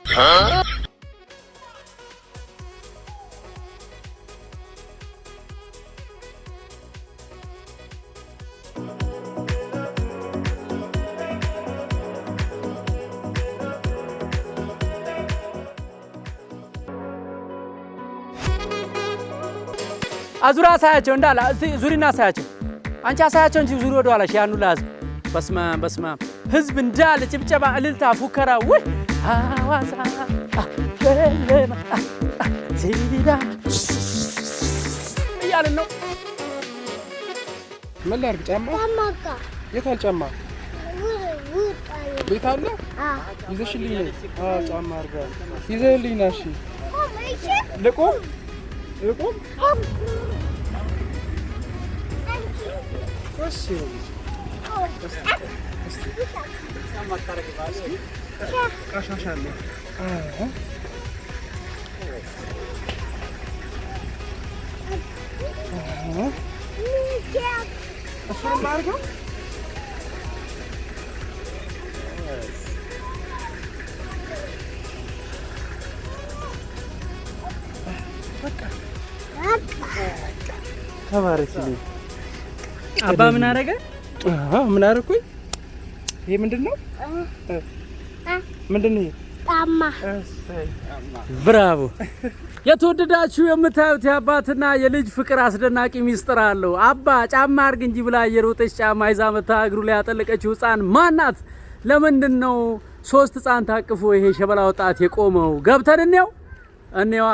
Huh? አዙራ ሳያቸው እንዳለ ዙሪና ሳያቸው አንቺ አሳያቸው እንጂ ዙሪ ወደ ኋላሽ ያኑ ለህዝብ በስማ ህዝብ እንዳለ ጭብጨባ እልልታ ፉከራ ወይ ሐዋሳ ለለማ ሲዳ እያልን ነው። ምን ላድርግ? ጫማ የታል ጫማ? ቤት አለ? ይዘሽልኝ ነይ። ጫማ አድርጋ ይዘህልኝ ና። እሺ ልቁም ልቁም። እሺ ካሻሻለ እሱን ላድርገው። ተባረክልኝ። አባ ምን አደረገ? ምን አደረኩኝ? ይሄ ምንድነው? ምንድነው? ጫማ። ብራቮ! የተወደዳችሁ የምታዩት የአባትና የልጅ ፍቅር አስደናቂ ሚስጥር አለው። አባ ጫማ አርግ እንጂ ብላ እየሮጠች ጫማ ይዛ መታ እግሩ ላይ ያጠለቀችው ህፃን ማናት? ለምንድን ነው ሶስት ህፃን ታቅፎ ይሄ ሸበላ ወጣት የቆመው? ገብተን እንየዋ።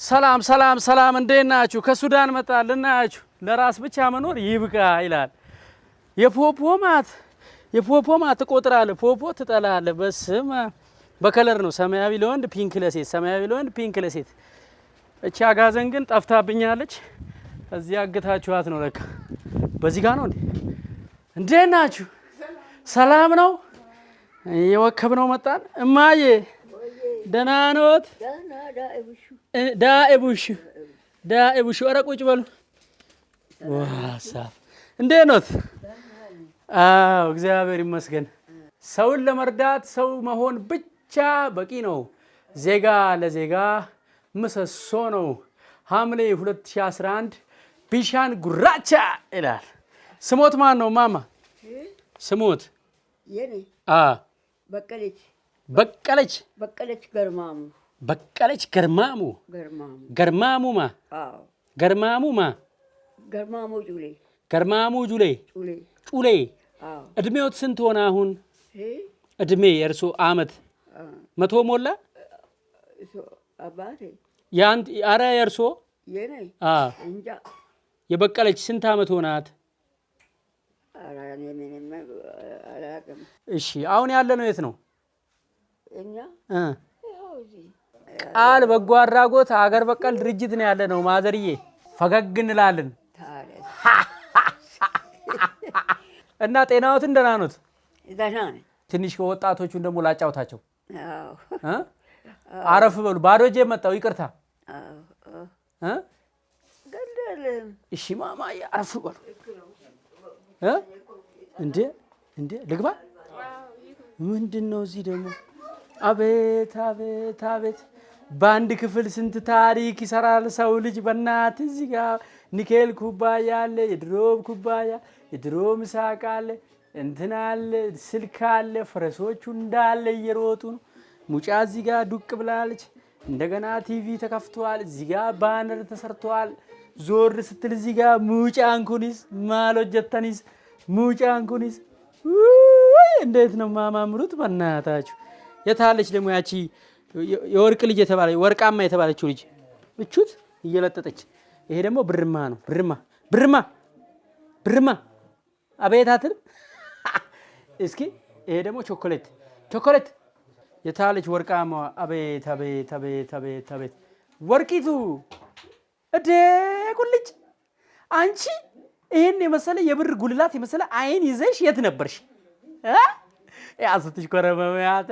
ሰላም ሰላም ሰላም፣ እንዴት ናችሁ? ከሱዳን መጣን ልናያችሁ። ለራስ ብቻ መኖር ይብቃ ይላል። የፖፖ ማት ትቆጥራለህ፣ ፖፖ ትጠላለህ። በስመ በከለር ነው። ሰማያዊ ለወንድ ፒንክ ለሴት፣ ሰማያዊ ለወንድ ፒንክ ለሴት። እቺ አጋዘን ግን ጠፍታብኛለች። እዚህ አግታችኋት ነው ለካ። በዚህ ጋር ነው እንዴ? እንዴት ናችሁ? ሰላም ነው? የወከብነው መጣን። እማዬ ደህና ኖት? ዳኤቡሽ ኧረ ቁጭ በሉ። ዋሳፍ እንዴት ኖት? አዎ እግዚአብሔር ይመስገን። ሰውን ለመርዳት ሰው መሆን ብቻ በቂ ነው። ዜጋ ለዜጋ ምሰሶ ነው። ሐምሌ 2011 ቢሻን ጉራቻ ይላል። ስሞት ማን ነው ማማ? ስሞት የኔ በቀለች ገርማሙማ ገርማሙ ጩሌ እድሜዎት ስንት ሆነ አሁን? እድሜ የእርሶ አመት 100 ሞላ? አረ የእርሶ የበቀለች ስንት አመት ሆናት? እሺ አሁን ያለ ነው የት ነው? ቃል በጎ አድራጎት ሀገር በቀል ድርጅት ነው ያለ ነው። ማዘርዬ ፈገግ እንላለን። እና ጤናዎትን ደህና ኖት? ትንሽ ከወጣቶቹን ደግሞ ላጫውታቸው። አረፍ በሉ። ባዶ እጄ መጣሁ ይቅርታ። እሺ ማማዬ አረፍ በሉ። እንዴ ልግባ? ምንድን ነው እዚህ ደግሞ? አቤት አቤት አቤት! በአንድ ክፍል ስንት ታሪክ ይሰራል ሰው ልጅ። በእናት እዚህ ጋር ኒኬል ኩባያ አለ፣ የድሮብ ኩባያ፣ የድሮ ምሳቅ አለ፣ እንትን አለ፣ ስልክ አለ። ፈረሶቹ እንዳለ እየሮጡ ነው። ሙጫ እዚህ ጋር ዱቅ ብላለች። እንደገና ቲቪ ተከፍቷል። እዚህ ጋር ባነር ተሰርቷል። ዞር ስትል እዚህ ጋር ሙጫ እንኩኒስ ማሎጀተኒስ ሙጫ እንኩኒስ። እንዴት ነው ማማምሩት! በእናታችሁ የታለች ደግሞ ያቺ የወርቅ ልጅ የተባለ ወርቃማ የተባለችው ልጅ እቹት እየለጠጠች። ይሄ ደግሞ ብርማ ነው። ብርማ አቤት አትል እስኪ። ይሄ ደግሞ ቾኮሌት የታለች ወርቃማዋ? አቤት ወርቂቱ እዴ ቁልጭ። አንቺ ይሄን የመሰለ የብር ጉልላት የመሰለ አይን ይዘሽ የት ነበርሽ? ያስትሽ ኮረመመያት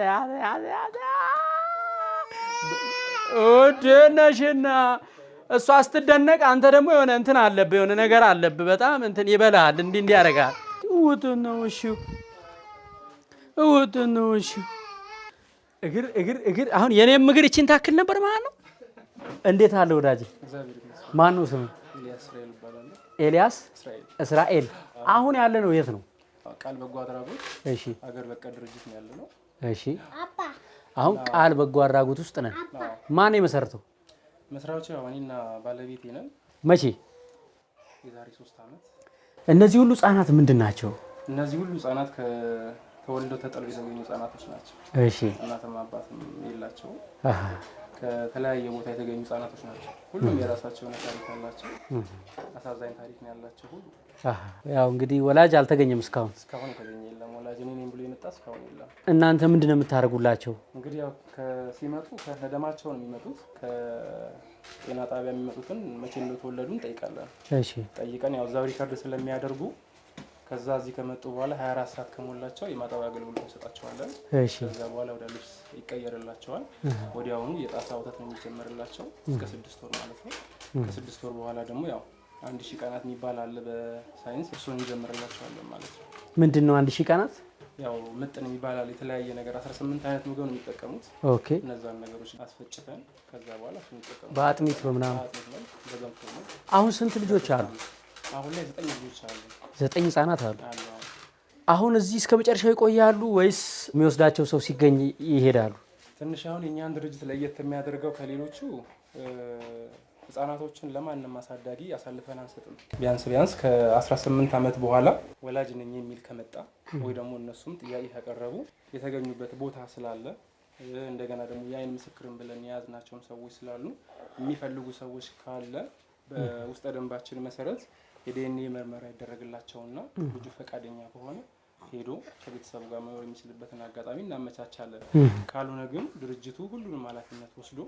ነሽና እሷ ስትደነቅ አንተ ደግሞ የሆነ እንትን አለብህ፣ የሆነ ነገር አለብህ። በጣም እንትን ይበላል፣ እንዲህ ያደርጋል። እውት ነው እግር አሁን የኔም እግር እቺን ታክል ነበር ማለት ነው። እንዴት አለ ወዳጅ? ማን ነው ስሙ? ኤልያስ እስራኤል። አሁን ያለ ነው የት ነው? ቃል በጎ አድራጎት። እሺ፣ ሀገር በቀል ድርጅት ነው ያለ ነው። እሺ፣ አሁን ቃል በጎ አድራጎት ውስጥ ነን። ማን ነው የመሰረተው? መስራቹ ያው እኔና ባለቤቴ ነን። መቼ? የዛሬ 3 ዓመት። እነዚህ ሁሉ ህጻናት ምንድን ናቸው? እነዚህ ሁሉ ህጻናት ተወልደው ተጠልፈው የተገኙ ህጻናቶች ናቸው። እሺ፣ እናትም አባትም የላቸው ከተለያየ ቦታ የተገኙ ህጻናቶች ናቸው። ሁሉም የራሳቸው ታሪክ ያላቸው፣ አሳዛኝ ታሪክ ነው ያላቸው ሁሉ። ያው እንግዲህ ወላጅ አልተገኘም እስካሁን የተገኘ የለም። ወላጅ እኔ ነኝ ብሎ የመጣ እስካሁን የለም። እናንተ ምንድን ነው የምታደርጉላቸው? እንግዲህ ያው ሲመጡ ከደማቸው ነው የሚመጡት። ከጤና ጣቢያ የሚመጡትን መቼ እንደተወለዱ እንጠይቃለን። እሺ፣ ጠይቀን ያው እዛው ሪከርድ ስለሚያደርጉ ከዛ እዚህ ከመጡ በኋላ 24 ሰዓት ከሞላቸው የማጠቢያ አገልግሎት እንሰጣቸዋለን። እሺ፣ ከዛ በኋላ ወደ ልብስ ይቀየርላቸዋል። ወዲያውኑ የጣሳ ወተት ነው የሚጀምርላቸው እስከ 6 ወር ማለት ነው። ከ6 ወር በኋላ ደግሞ ያው 1000 ቀናት የሚባል አለ በሳይንስ፣ እሱን እንጀምርላቸዋለን ማለት ነው። ምንድን ነው 1000 ቀናት? ያው ምጥን የሚባል አለ፣ የተለያየ ነገር 18 አይነት ምግብ ነው የሚጠቀሙት። ኦኬ፣ እነዛን ነገሮች አስፈጭተን ከዛ በኋላ እሱን ይጠቀሙት በአጥሚት በምናምን። አሁን ስንት ልጆች አሉ? አሁን ላይ 9 ልጆች አሉ። 9 ህጻናት አሉ። አሁን እዚህ እስከ መጨረሻው ይቆያሉ ወይስ የሚወስዳቸው ሰው ሲገኝ ይሄዳሉ? ትንሽ አሁን የእኛን ድርጅት ለየት የሚያደርገው ከሌሎቹ ህጻናቶችን ለማንም አሳዳጊ አሳልፈን አንሰጥም። ቢያንስ ከ18 ዓመት በኋላ ወላጅ ነኝ የሚል ከመጣ ወይ ደግሞ እነሱም ጥያቄ ካቀረቡ የተገኙበት ቦታ ስላለ እንደገና ደግሞ የአይን ምስክርን ብለን የያዝናቸውን ሰዎች ስላሉ የሚፈልጉ ሰዎች ካለ በውስጠ ደንባችን መሰረት የዲኤንኤ ምርመራ ይደረግላቸውና ልጁ ፈቃደኛ ከሆነ ሄዶ ከቤተሰቡ ጋር መኖር የሚችልበትን አጋጣሚ እናመቻቻለን። ካልሆነ ግን ድርጅቱ ሁሉንም ኃላፊነት ወስዶ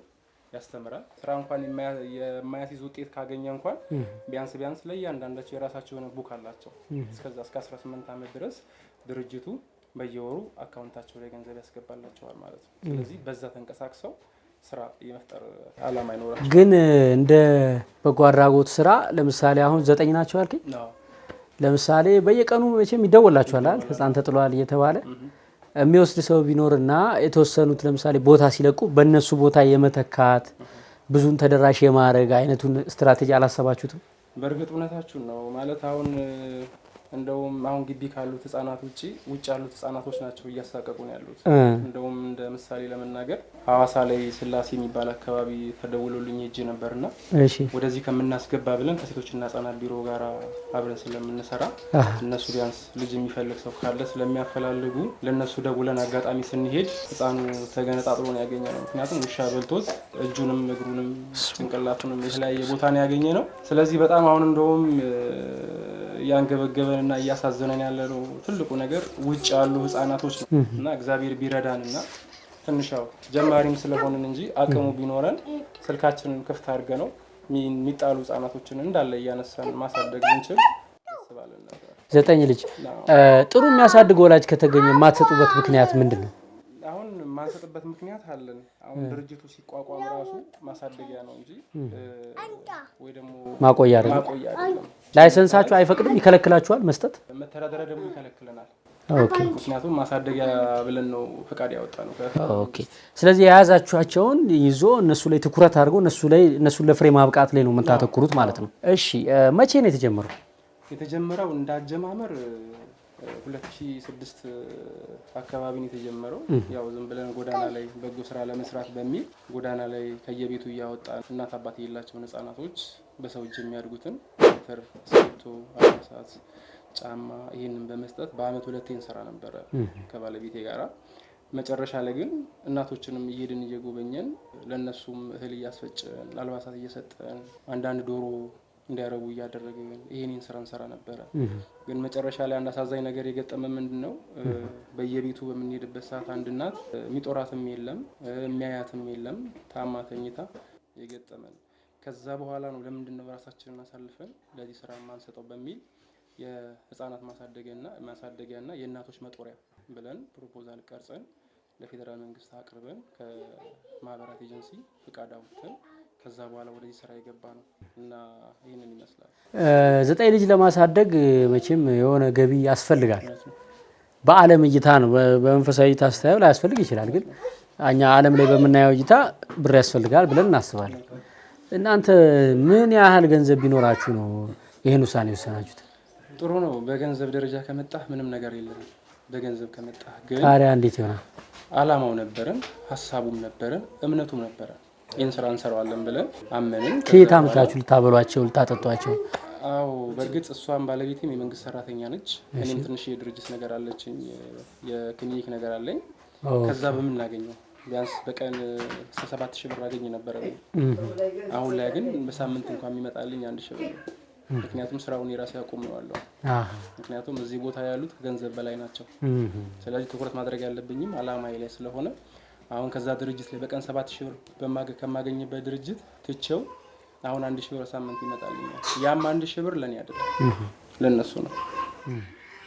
ያስተምራል። ስራ እንኳን የማያስይዝ ውጤት ካገኘ እንኳን ቢያንስ ለእያንዳንዳቸው የራሳቸው የሆነ ቡክ አላቸው። እስከዛ እስከ 18 ዓመት ድረስ ድርጅቱ በየወሩ አካውንታቸው ላይ ገንዘብ ያስገባላቸዋል ማለት ነው። ስለዚህ በዛ ተንቀሳቅሰው ስራ የመፍጠር አላማ ይኖራል። ግን እንደ በጎ አድራጎት ስራ ለምሳሌ አሁን 9 ናቸው አልከኝ። ለምሳሌ በየቀኑ መቼም ይደወላችኋል አይደል? ህፃን ተጥሏል እየተባለ የሚወስድ ሰው ቢኖርና የተወሰኑት ለምሳሌ ቦታ ሲለቁ በእነሱ ቦታ የመተካት ብዙን ተደራሽ የማድረግ አይነቱን ስትራቴጂ አላሰባችሁትም? በእርግጥ እውነታችሁን ነው ማለት አሁን እንደውም አሁን ግቢ ካሉት ህጻናት ውጪ ያሉት ህጻናቶች ናቸው እያሳቀቁ ነው ያሉት። እንደውም እንደ ምሳሌ ለመናገር ሐዋሳ ላይ ስላሴ የሚባል አካባቢ ተደውሎልኝ ሄጄ ነበርና ወደዚህ ከምናስገባ ብለን ከሴቶችና ህጻናት ቢሮ ጋር አብረን ስለምንሰራ እነሱ ቢያንስ ልጅ የሚፈልግ ሰው ካለ ስለሚያፈላልጉ ለነሱ ደውለን አጋጣሚ ስንሄድ ህጻኑ ተገነጣጥሎ ነው ያገኘነው። ምክንያቱም ውሻ በልቶት እጁንም እግሩንም ጭንቅላቱንም የተለያየ ቦታ ነው ያገኘነው። ስለዚህ በጣም አሁን እንደውም ያንገበገበንና እያሳዘነን ያለው ትልቁ ነገር ውጭ ያሉ ህፃናቶች ነው እና እግዚአብሔር ቢረዳንና ትንሽው ጀማሪም ስለሆንን እንጂ አቅሙ ቢኖረን ስልካችንን ክፍት አድርገ ነው የሚጣሉ ህፃናቶችን እንዳለ እያነሳን ማሳደግ እንችል ያስባለን ነበር። 9 ልጅ ጥሩ የሚያሳድግ ወላጅ ከተገኘ የማትሰጡበት ምክንያት ምንድን ነው? አሁን ማንሰጥበት ምክንያት አለን። አሁን ድርጅቱ ሲቋቋም ራሱ ማሳደጊያ ነው እንጂ ወይ ደግሞ ማቆያ አይደለም። ላይሰንሳችሁ አይፈቅድም? ይከለክላችኋል መስጠት? መተዳደሪያ ደግሞ ይከለክለናል። ኦኬ። ምክንያቱም ማሳደጊያ ብለን ነው ፈቃድ ያወጣ ነው። ኦኬ። ስለዚህ የያዛችኋቸውን ይዞ እነሱ ላይ ትኩረት አድርጎ እነሱን ለፍሬ ማብቃት ላይ ነው የምታተኩሩት ማለት ነው። እሺ፣ መቼ ነው የተጀመረው? የተጀመረው እንዳጀማመር 2006 አካባቢ ነው የተጀመረው። ያው ዝም ብለን ጎዳና ላይ በጎ ስራ ለመስራት በሚል ጎዳና ላይ ከየቤቱ እያወጣን እናት አባት የሌላቸውን ህጻናቶች በሰው እጅ የሚያድጉትን ፍር ስቶ አልባሳት፣ ጫማ ይሄንን በመስጠት በአመት 2 እንሰራ ነበረ ከባለቤቴ ጋራ። መጨረሻ ላይ ግን እናቶችንም እየሄድን እየጎበኘን ለነሱም እህል እያስፈጨን አልባሳት እየሰጠን አንዳንድ ዶሮ እንዲያረቡ እያደረግን ይሄንን ስራ እንሰራ ነበረ። ግን መጨረሻ ላይ አንድ አሳዛኝ ነገር የገጠመ ምንድነው በየቤቱ በምንሄድበት ሰዓት አንድ እናት የሚጦራትም የለም የሚያያትም የለም ታማ ተኝታ የገጠመን። ከዛ በኋላ ነው ለምንድነው ራሳችንን አሳልፈን ለዚህ ስራ ማንሰጠው በሚል የህፃናት ማሳደጊያና የእናቶች መጦሪያ ብለን ፕሮፖዛል ቀርጸን ለፌደራል መንግስት አቅርበን ከማህበራት ኤጀንሲ ፍቃድ አውጥተን ከዛ በኋላ ወደዚህ ስራ የገባ ነው እና ይሄንን ይመስላል። 9 ልጅ ለማሳደግ መቼም የሆነ ገቢ ያስፈልጋል። በዓለም እይታ ነው በመንፈሳዊ እይታ አስተያየው ላይ ያስፈልግ ይችላል። ግን እኛ ዓለም ላይ በመናየው እይታ ብር ያስፈልጋል ብለን እናስባለን። እናንተ ምን ያህል ገንዘብ ቢኖራችሁ ነው ይሄን ውሳኔ ወሰናችሁት? ጥሩ ነው። በገንዘብ ደረጃ ከመጣ ምንም ነገር የለም። በገንዘብ ከመጣ ግን ታዲያ እንዴት ይሆናል? አላማው ነበረን፣ ሀሳቡም ነበረን፣ እምነቱም ነበረን። ይህን ስራ እንሰራዋለን ብለን አመንን። ከየት አምጥታችሁ ልታበሏቸው ልታጠጧቸው? አዎ በእርግጥ እሷም ባለቤቴም የመንግስት ሰራተኛ ነች። እኔም ትንሽ የድርጅት ነገር አለችኝ፣ የክሊኒክ ነገር አለኝ። ከዛ በምን እናገኘው ቢያንስ በቀን 7,000 ብር አገኝ ነበረ። አሁን ላይ ግን በሳምንት እንኳን የሚመጣልኝ 1,000 ብር ነው። ምክንያቱም ስራውን የራሴ አቆመዋለሁ። ምክንያቱም እዚህ ቦታ ያሉት ከገንዘብ በላይ ናቸው። ስለዚህ ትኩረት ማድረግ ያለብኝም አላማዬ ላይ ስለሆነ አሁን ከዛ ድርጅት ላይ በቀን 7,000 ብር ከማገኝበት ድርጅት ትቼው አሁን 1,000 ብር ሳምንት ይመጣልኛል። ያም 1,000 ብር ለኔ አይደለም ለነሱ ነው።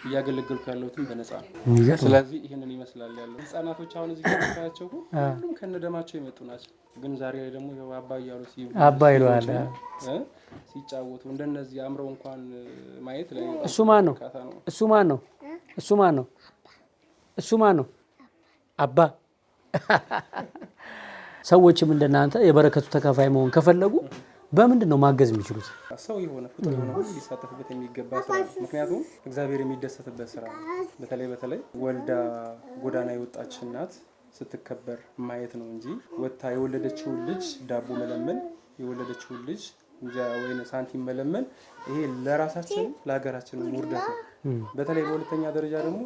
እያገለገልኩ ያለሁትም በነፃ ነው። ስለዚህ ይሄንን ይመስላል ያለው። ህፃናቶች አሁን እዚህ ጋር ሁሉም ከነደማቸው የመጡ ናቸው። ግን ዛሬ ላይ ደግሞ ይሄው አባ እያሉ ይለዋል ሲጫወቱ እንደነዚህ አምረው እንኳን ማየት ላይ እሱ ማን ነው? እሱ ማን ነው? እሱ ማን ነው? እሱ ማን ነው? አባ ሰዎችም እንደናንተ የበረከቱ ተካፋይ መሆን ከፈለጉ በምንድን ነው ማገዝ የሚችሉት? ሰው የሆነ ፍጡር የሆነ ሁሉ ሊሳተፍበት የሚገባ ስራ ነው። ምክንያቱም እግዚአብሔር የሚደሰትበት ስራ ነው። በተለይ ወልዳ ጎዳና የወጣች እናት ስትከበር ማየት ነው እንጂ ወጥታ የወለደችውን ልጅ ዳቦ መለመን የወለደችውን ልጅ እንጀራ ወይን ሳንቲም መለመን ይሄ ለራሳችን ለሀገራችን ውርደት ነው። በተለይ በሁለተኛ ደረጃ ደግሞ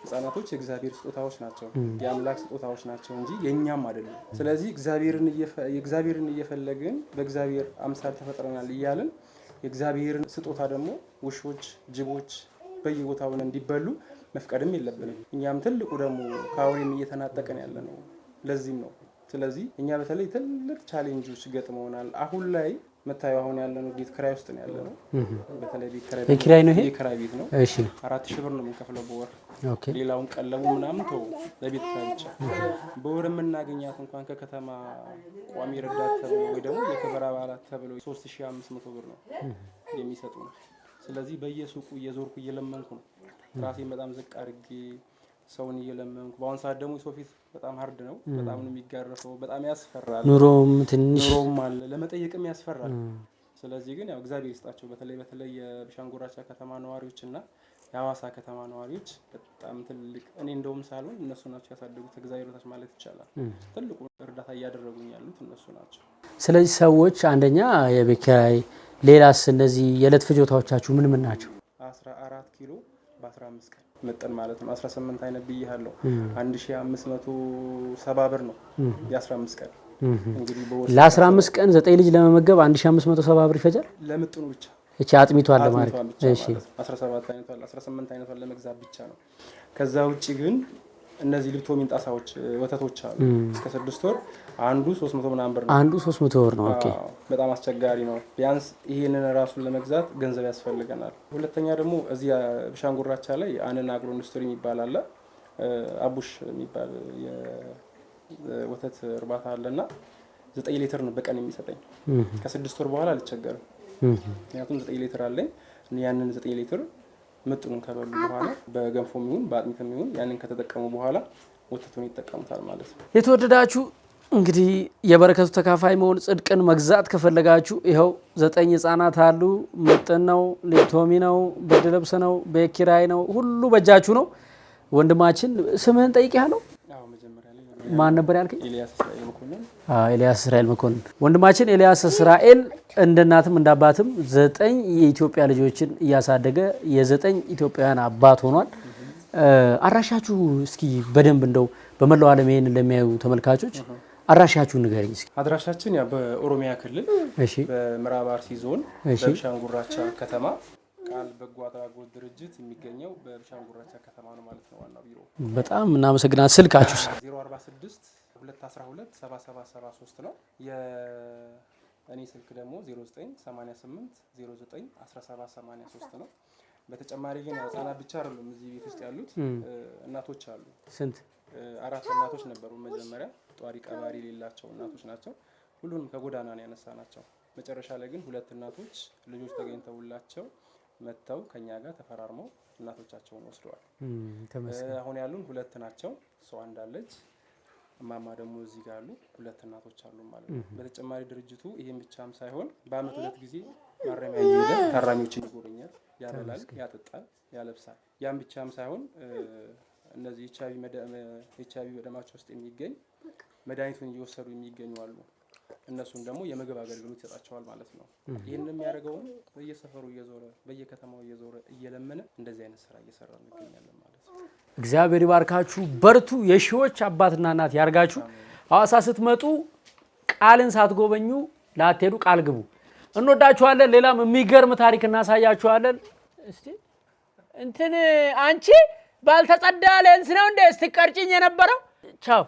ህፃናቶች የእግዚአብሔር ስጦታዎች ናቸው፣ የአምላክ ስጦታዎች ናቸው እንጂ የኛም አይደለም። ስለዚህ እግዚአብሔርን እየፈለግን በእግዚአብሔር አምሳል ተፈጥረናል እያልን የእግዚአብሔርን ስጦታ ደግሞ ውሾች፣ ጅቦች በየቦታው እንዲበሉ መፍቀድም የለብንም። እኛም ትልቁ ደግሞ ከአውሬም እየተናጠቀን ያለ ነው። ለዚህም ነው። ስለዚህ እኛ በተለይ ትልቅ ቻሌንጆች ገጥመውናል። አሁን ላይ መታየው አሁን ያለነው ቤት ክራይ ውስጥ ነው ያለነው። በተለይ ቤት ክራይ ነው። ይሄ ክራይ ቤት ነው። እሺ 4,000 ብር ነው የምንከፍለው በወር። ኦኬ ሌላውን ቀለቡ ምናምን ተው ለቤት ክራይ ብቻ። በወር የምናገኛት እንኳን ከከተማ ቋሚ ረዳት ተብሎ ወይ ደግሞ የክብር አባላት ተብሎ 3,500 ብር ነው የሚሰጡ ነው። ስለዚህ በየሱቁ እየዞርኩ እየለመንኩ ነው ራሴን በጣም ዝቅ አድርጌ ሰውን እየለመንኩ። በአሁን ሰዓት ደግሞ የሰው ፊት በጣም ሀርድ ነው። በጣም ነው የሚጋረፈው። በጣም ያስፈራል። ኑሮም አለ ለመጠየቅም ያስፈራል። ስለዚህ ግን ያው እግዚአብሔር ይስጣቸው። በተለይ የቢሻንጉራቻ ከተማ ነዋሪዎች እና የሐዋሳ ከተማ ነዋሪዎች በጣም ትልቅ እኔ እንደውም ሳልሆን እነሱ ናቸው ያሳደጉት እግዚአብሔር ታች ማለት ይቻላል። ትልቁ እርዳታ እያደረጉኝ ያሉት እነሱ ናቸው። ስለዚህ ሰዎች አንደኛ የቤት ኪራይ፣ ሌላስ እነዚህ የዕለት ፍጆታዎቻችሁ ምን ምን ናቸው? 14 ኪሎ በ15 ቀን መጠን ማለት ነው። 18 አይነት ብያለሁ። 1,570 ብር ነው የ15 ቀን። እንግዲህ ለ15 ቀን 9 ልጅ ለመመገብ 1,570 ብር ይፈጃል። ለምጥኑ ብቻ እቺ አጥሚቷ አለ ማለት ነው። እሺ 17 አይነት አለ 18 አይነት አለ ለመግዛት ብቻ ነው። ከዛ ውጪ ግን እነዚህ ሊፕቶሚን ጣሳዎች ወተቶች አሉ እስከ 6 ወር አንዱ 300 ምናምን ብር ነው። አንዱ 300 ብር ነው። ኦኬ በጣም አስቸጋሪ ነው። ቢያንስ ይሄንን ራሱን ለመግዛት ገንዘብ ያስፈልገናል። ሁለተኛ ደግሞ እዚህ ቢሻንጉራቻ ላይ አነን አግሮ ኢንዱስትሪ የሚባል አለ። አቡሽ የሚባል የወተት እርባታ አለና 9 ሊትር ነው በቀን የሚሰጠኝ። ከ6 ወር በኋላ አልቸገርም። ምክንያቱም 9 ሊትር አለኝ። ያንን 9 ሊትር ምጥኑን ከበሉ በኋላ በገንፎም ይሁን በአጥሚትም ይሁን ያንን ከተጠቀሙ በኋላ ወተቱን ይጠቀሙታል ማለት ነው። የተወደዳችሁ እንግዲህ የበረከቱ ተካፋይ መሆን ጽድቅን መግዛት ከፈለጋችሁ ይኸው 9 ህፃናት አሉ። ምጥን ነው፣ ሊፕቶሚ ነው፣ ብርድ ልብስ ነው፣ ቤት ኪራይ ነው፣ ሁሉ በእጃችሁ ነው። ወንድማችን ስምህን ጠይቄሃለሁ። ማን ነበር ያልከኝ? ኤልያስ እስራኤል መኮንን። ወንድማችን ኤልያስ እስራኤል እንደ እናትም እንደ አባትም 9 የኢትዮጵያ ልጆችን እያሳደገ የ9 ኢትዮጵያውያን አባት ሆኗል። አራሻችሁ እስኪ በደንብ እንደው በመላው ዓለም ይሄን ለሚያዩ ተመልካቾች አራሻችሁ ንገረኝ እስኪ። አድራሻችን ያ በኦሮሚያ ክልል እሺ በምዕራብ አርሲ ዞን በብሻንጉራቻ ከተማ ቃል በጎ አድራጎት ድርጅት የሚገኘው በብሻንጉራቻ ከተማ ነው ማለት ነው ዋናው ቢሮ። በጣም እናመሰግናለን። ስልካችሁስ? 046 212 7773 ነው። የእኔ ስልክ ደግሞ 0988 09 1783 ነው። በተጨማሪ ግን ህጻናት ብቻ አይደሉም እዚህ ቤት ውስጥ ያሉት እናቶች አሉ። ስንት? 4 እናቶች ነበሩ መጀመሪያ። ጧሪ ቀባሪ የሌላቸው እናቶች ናቸው። ሁሉንም ከጎዳና ነው ያነሳናቸው። መጨረሻ ላይ ግን 2 እናቶች ልጆች ተገኝተውላቸው መተው ከኛ ጋር ተፈራርመው እናቶቻቸውን ወስደዋል። አሁን ያሉን 2 ናቸው። ሰው አንዳለች እማማ ደግሞ እዚህ ጋር አሉ። 2 እናቶች አሉ ማለት ነው። በተጨማሪ ድርጅቱ ይሄን ብቻም ሳይሆን በአመት 2 ጊዜ ማረሚያ እየሄደ ታራሚዎችን ይጎበኛል፣ ያበላል፣ ያጠጣል፣ ያለብሳል። ያን ብቻም ሳይሆን እነዚህ ኤችአይቪ በደማቸው ውስጥ የሚገኝ መድኃኒቱን እየወሰዱ የሚገኙ አሉ። እነሱን ደግሞ የምግብ አገልግሎት ይሰጣቸዋል ማለት ነው። ይህንን የሚያደርገውን በየሰፈሩ እየዞረ በየከተማው እየዞረ እየለመነ እንደዚህ አይነት ስራ እየሰራ እንገኛለን ማለት ነው። እግዚአብሔር ይባርካችሁ፣ በርቱ፣ የሺዎች አባትና እናት ያርጋችሁ። ሐዋሳ ስትመጡ ቃልን ሳትጎበኙ ላትሄዱ ቃል ግቡ። እንወዳችኋለን። ሌላም የሚገርም ታሪክ እናሳያችኋለን። እስቲ እንትን አንቺ ባልተጸዳ ሌንስ ነው እንደ ስትቀርጭኝ የነበረው። ቻው